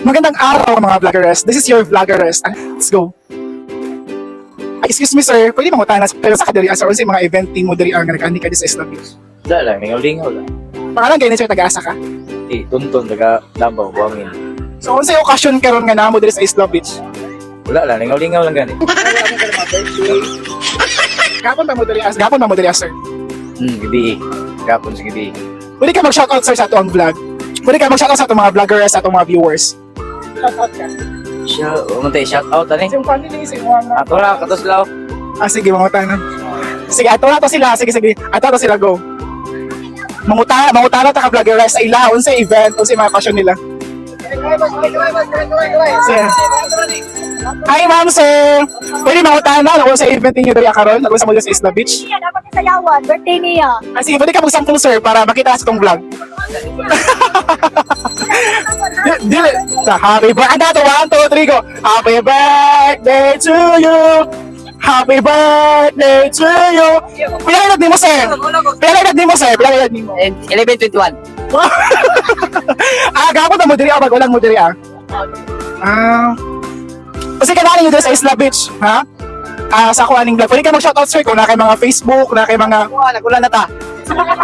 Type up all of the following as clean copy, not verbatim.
Magandang araw mga vloggeress. This is your vloggeress. Let's go. Ay, excuse me sir, pwede mangutanas pero sa kadiri asa or sa mga event team mo diri ang nagani ka sa Isla Beach. Wala lang, lingaw-lingaw lang. Pangalan kayo sir taga-asa ka? Tuntun, taga Davao, Buangin. So unsa yung occasion karon nga namo diri sa Isla Beach? Wala lang, lingaw-lingaw lang gani. Gapon ba mo diri sir? Gabi. Gapon sa gabi. Pwede ka mag-shoutout sir sa ato ang vlog. Pwede ka mag-shoutout sa atong mga vloggers, sa atong mga viewers. Shoutout ka. Shout out, ani? Sa yung family, sa yung mga... Ato ra, katos lao. Sige, mangutanan. Sige, ato na to sila. Sige. Ato na sila, go. Mangutana ta ka vloggers sa ila, unsa event, unsa mga passion nila. Sige. Hi ma'am sir! Pwede mangutana kung sa event ninyo dali karon, nag-usa mo sa Isla Beach. Iya, dapat isayawan. Birthday niya. Sige, pwede ka mag-sample sir para makita sa itong vlog. Dili. Happy birthday to 1, 2, 3, go. Happy birthday to you. Happy birthday to you. Pilang edad nimo sir? Pilang edad nimo? 11:21. Gapon na mo diri pag walang mo diri kasi kanali nyo diri sa Isla Beach, ha? Sa ako aning vlog. Pwede ka mag-shoutout sir kung na kay mga Facebook, na kay mga... Nagulan na ta. Sa mga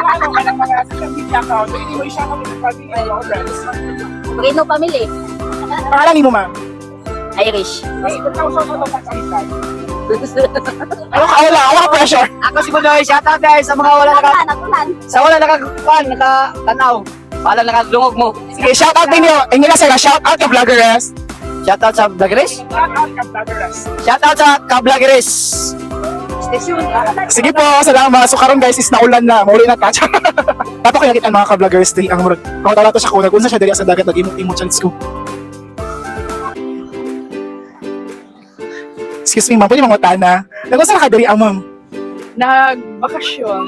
social media account. So anyway, shoutout to the family and your friends. Rino family. Pangalan mo ma'am? Irish. Ay, shoutout sa Isla. Wala pressure. Ako si Bunoy, shout out guys sa mga wala Nagulan. sa wala nakatanaw. Wala nakadungog mo. Sige, shoutout ninyo. Ingin na sir, shoutout ka vloggeress. Shout out sa vloggeres. Shoutout ka vloggeress. Shout out sa ka-vloggeres. Station. Sige po, salamat. So karon guys is naulan na, mauli na ta. Tato kaya kita mga ka-vloggers diri ang murag. Kung tawag to siya kunag unsa siya diri sa dagat nag-imot chance ko. Excuse me, ma'am, pwede mangutana. Nag-unsa ka diri ma'am? Nagbakasyon.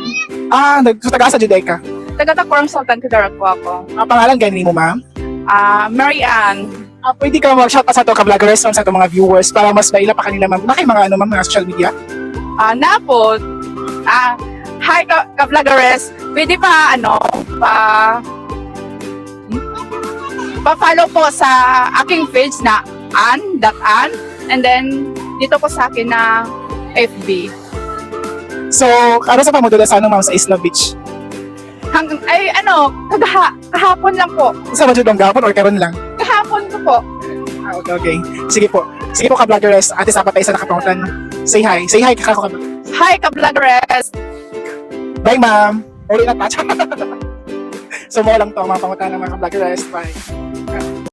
Nagtutaga sa Judaica. Taga-Tacorong Sultan Kudarat po ako. Pangalan gani mo ma'am? Mary Ann. Pwede ka mag-shoutout sa ato ka-vloggers sa ato mga viewers para mas maila pa kanila ma'am. Nakay mga ma'am mga social media. Napot. Hi ka-vloggeres. Pwede pa pa-follow po sa aking page na Ann.Ann. And then, dito po sa akin na FB. So, ano sa pamudula sa ma'am sa Isla Beach? Kahapon lang po. Sa ba ang gapon or karon lang? Kahapon ko po. Okay. Sige po ka-vloggers. Ate sa patay sa nakapangutan. Say hi. Say hi ka ka. Hi ka-vloggeres. Bye ma'am. Uli na pa. So mo lang to mga pangutan ng mga ka-vloggers. Bye.